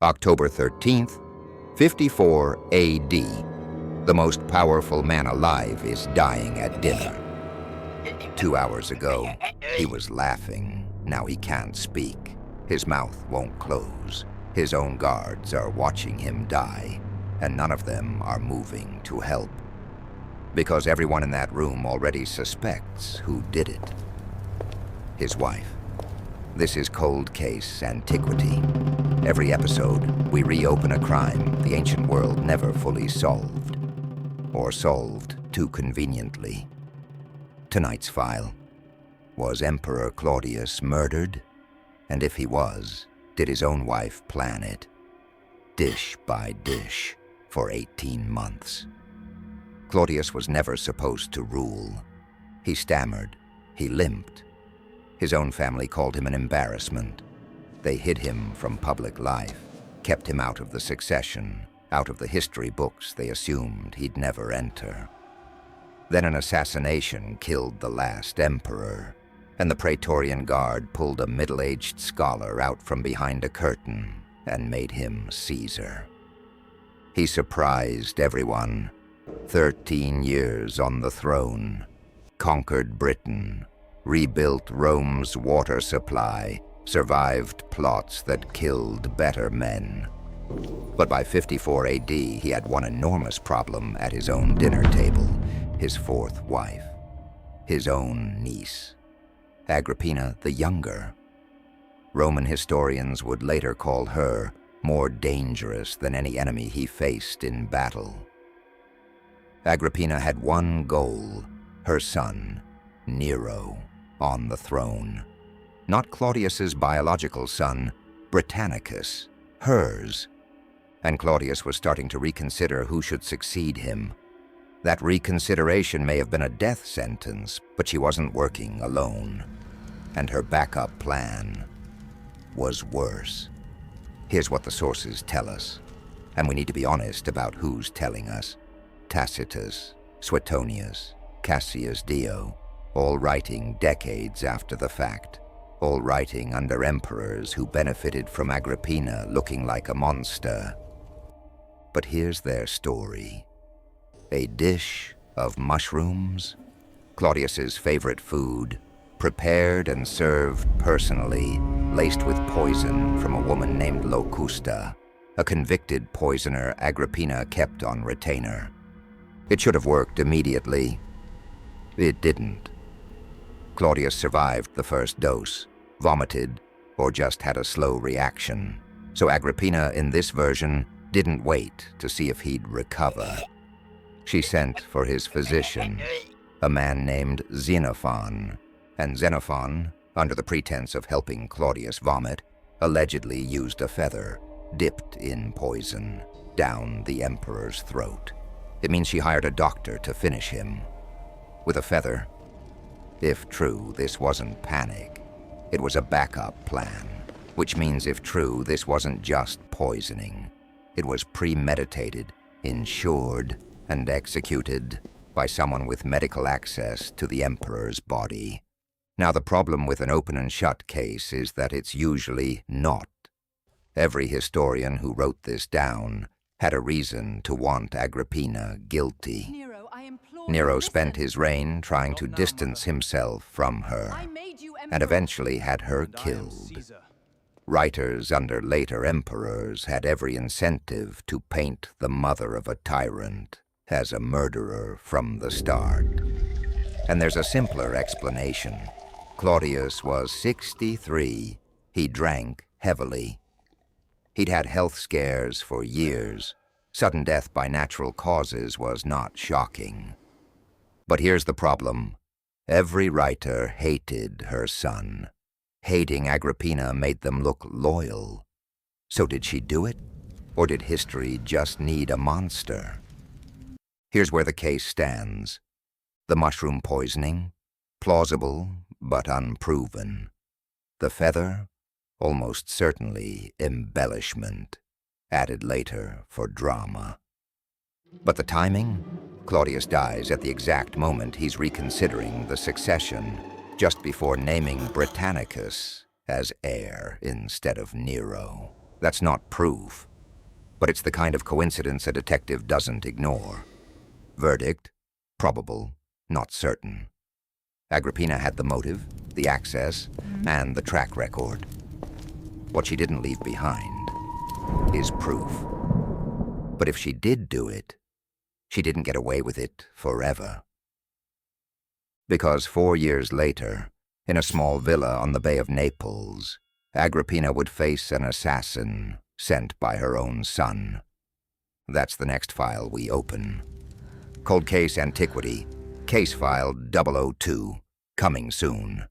October 13th, 54 A.D. The most powerful man alive is dying at dinner. 2 hours ago, he was laughing. Now he can't speak. His mouth won't close. His own guards are watching him die, and none of them are moving to help. Because everyone in that room already suspects who did it. His wife. This is Cold Case Antiquity. Every episode, we reopen a crime the ancient world never fully solved, or solved too conveniently. Tonight's file. Was Emperor Claudius murdered? And if he was, did his own wife plan it? Dish by dish, for 18 months. Claudius was never supposed to rule. He stammered. He limped. His own family called him an embarrassment. They hid him from public life, kept him out of the succession, out of the history books they assumed he'd never enter. Then an assassination killed the last emperor, and the Praetorian Guard pulled a middle-aged scholar out from behind a curtain and made him Caesar. He surprised everyone. 13 years on the throne, conquered Britain, rebuilt Rome's water supply, survived plots that killed better men. But by 54 AD, he had one enormous problem at his own dinner table, his fourth wife, his own niece, Agrippina the Younger. Roman historians would later call her more dangerous than any enemy he faced in battle. Agrippina had one goal, her son, Nero, on the throne. Not Claudius's biological son, Britannicus, hers. And Claudius was starting to reconsider who should succeed him. That reconsideration may have been a death sentence, but she wasn't working alone. And her backup plan was worse. Here's what the sources tell us, and we need to be honest about who's telling us. Tacitus, Suetonius, Cassius Dio, all writing decades after the fact, all writing under emperors who benefited from Agrippina looking like a monster. But here's their story. A dish of mushrooms, Claudius's favorite food, prepared and served personally, laced with poison from a woman named Locusta, a convicted poisoner Agrippina kept on retainer. It should have worked immediately. It didn't. Claudius survived the first dose, vomited, or just had a slow reaction. So Agrippina, in this version, didn't wait to see if he'd recover. She sent for his physician, a man named Xenophon, and Xenophon, under the pretense of helping Claudius vomit, allegedly used a feather, dipped in poison, down the emperor's throat. It means she hired a doctor to finish him. With a feather. If true, this wasn't panic. It was a backup plan. Which means if true, this wasn't just poisoning. It was premeditated, insured, and executed by someone with medical access to the emperor's body. Now the problem with an open and shut case is that it's usually not. Every historian who wrote this down had a reason to want Agrippina guilty. Nero spent his reign trying to distance himself from her, and eventually had her killed. Writers under later emperors had every incentive to paint the mother of a tyrant as a murderer from the start. And there's a simpler explanation. Claudius was 63. He drank heavily. He'd had health scares for years. Sudden death by natural causes was not shocking. But here's the problem. Every writer hated her son. Hating Agrippina made them look loyal. So did she do it? Or did history just need a monster? Here's where the case stands. The mushroom poisoning, plausible but unproven. The feather, almost certainly embellishment, added later for drama. But the timing? Claudius dies at the exact moment he's reconsidering the succession, just before naming Britannicus as heir instead of Nero. That's not proof, but it's the kind of coincidence a detective doesn't ignore. Verdict: probable, not certain. Agrippina had the motive, the access, and the track record. What she didn't leave behind is proof. But if she did do it, she didn't get away with it forever. Because 4 years later, in a small villa on the Bay of Naples, Agrippina would face an assassin sent by her own son. That's the next file we open. Cold Case Antiquity, Case File 002, coming soon.